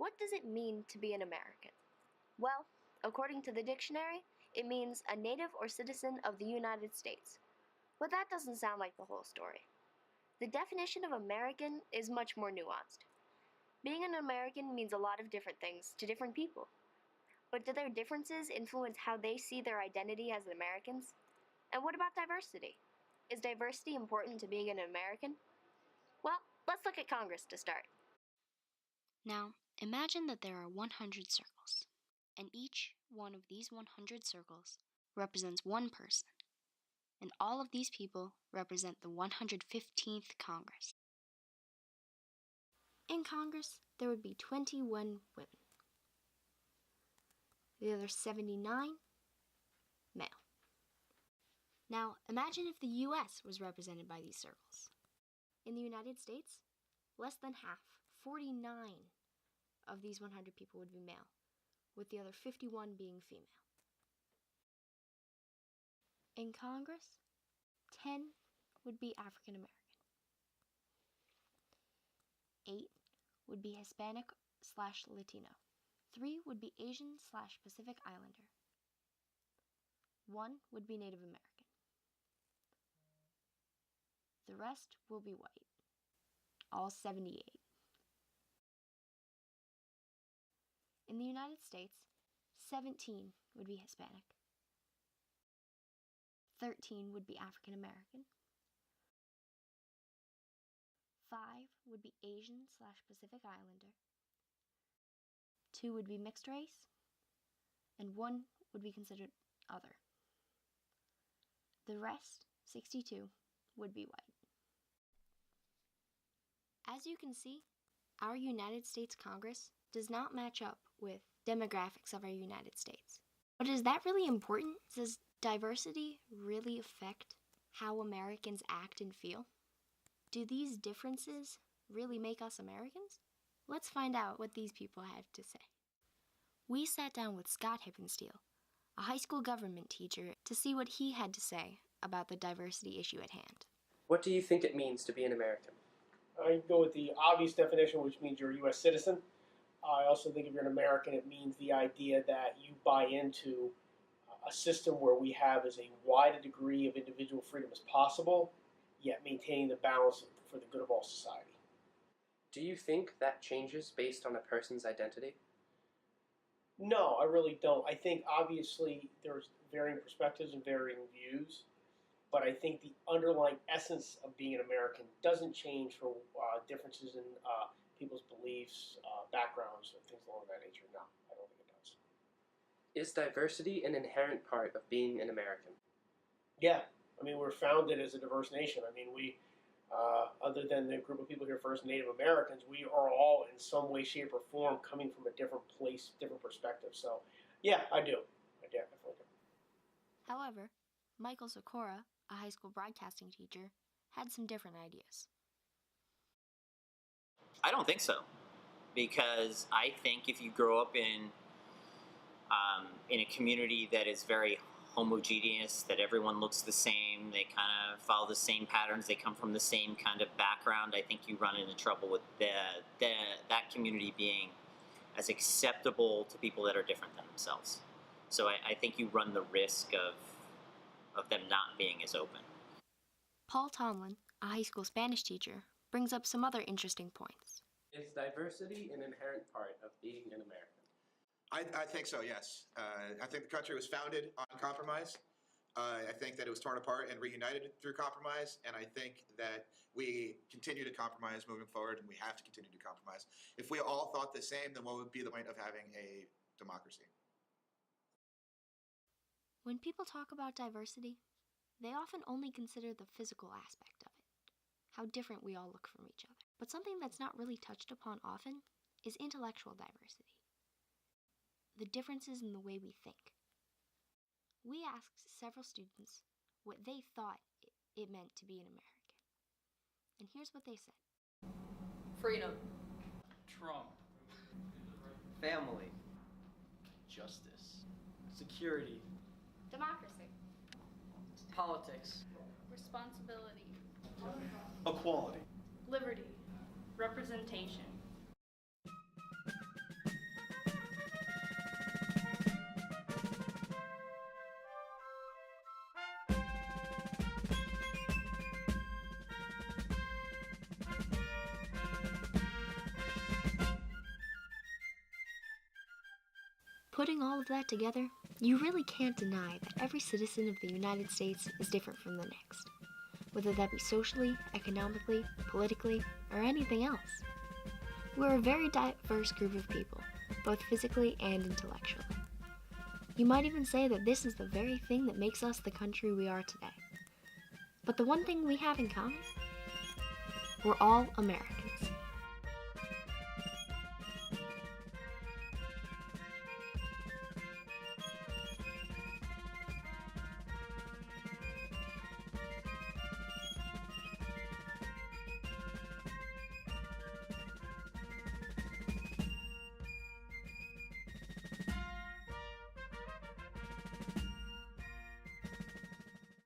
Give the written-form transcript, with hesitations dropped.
what does it mean to be an American? Well, according to the dictionary, it means a native or citizen of the United States. But that doesn't sound like the whole story. The definition of American is much more nuanced. Being an American means a lot of different things to different people. But do their differences influence how they see their identity as Americans? And what about diversity? Is diversity important to being an American? Well, let's look at Congress to start. Now, imagine that there are 100 circles, and each one of these 100 circles represents one person, and all of these people represent the 115th Congress. In Congress, there would be 21 women. The other 79, male. Now, imagine if the U.S. was represented by these circles. In the United States, less than half, 49 of these 100 people would be male, with the other 51 being female. In Congress, 10 would be African American. 8 would be Hispanic/Latino. 3 would be Asian/Pacific Islander. 1 would be Native American. The rest will be white, all 78. In the United States, 17 would be Hispanic. 13 would be African American. 5 would be Asian/Pacific Islander. 2 would be mixed race, and 1 would be considered other. The rest, 62, would be white. As you can see, our United States Congress does not match up with demographics of our United States. But is that really important? Does diversity really affect how Americans act and feel? Do these differences really make us Americans? Let's find out what these people have to say. We sat down with Scott Hippensteel, a high school government teacher, to see what he had to say about the diversity issue at hand. What do you think it means to be an American? I go with the obvious definition, which means you're a U.S. citizen. I also think if you're an American, it means the idea that you buy into a system where we have as a wide a degree of individual freedom as possible, yet maintaining the balance for the good of all society. Do you think that changes based on a person's identity? No, I really don't. I think obviously there's varying perspectives and varying views, but I think the underlying essence of being an American doesn't change for differences in people's beliefs, backgrounds, and things along that nature. No, I don't think it does. Is diversity an inherent part of being an American? Yeah, I mean, we're founded as a diverse nation. I mean, we, other than the group of people here first, Native Americans, we are all in some way, shape, or form coming from a different place, different perspective. So, yeah, I do. I definitely do. However, Michael Sikora, a high school broadcasting teacher, had some different ideas. I don't think so, because I think if you grow up in a community that is very homogeneous, that everyone looks the same, they kind of follow the same patterns, they come from the same kind of background, I think you run into trouble with that community being as acceptable to people that are different than themselves. So I think you run the risk of them not being as open. Paul Tomlin, a high school Spanish teacher, brings up some other interesting points. Is diversity an inherent part of being an American? I think so, yes. I think the country was founded on compromise. I think that it was torn apart and reunited through compromise, and I think that we continue to compromise moving forward, and we have to continue to compromise. If we all thought the same, then what would be the point of having a democracy? When people talk about diversity, they often only consider the physical aspect of it, how different we all look from each other. But something that's not really touched upon often is intellectual diversity, the differences in the way we think. We asked several students what they thought it meant to be an American. And here's what they said. Freedom. Trump. Family. Justice. Security. Democracy. Politics. Responsibility. Equality. Liberty. Representation. putting all of that together, you really can't deny that every citizen of the United States is different from the next, whether that be socially, economically, politically, or anything else. We're a very diverse group of people, both physically and intellectually. You might even say that this is the very thing that makes us the country we are today. But the one thing we have in common? We're all Americans.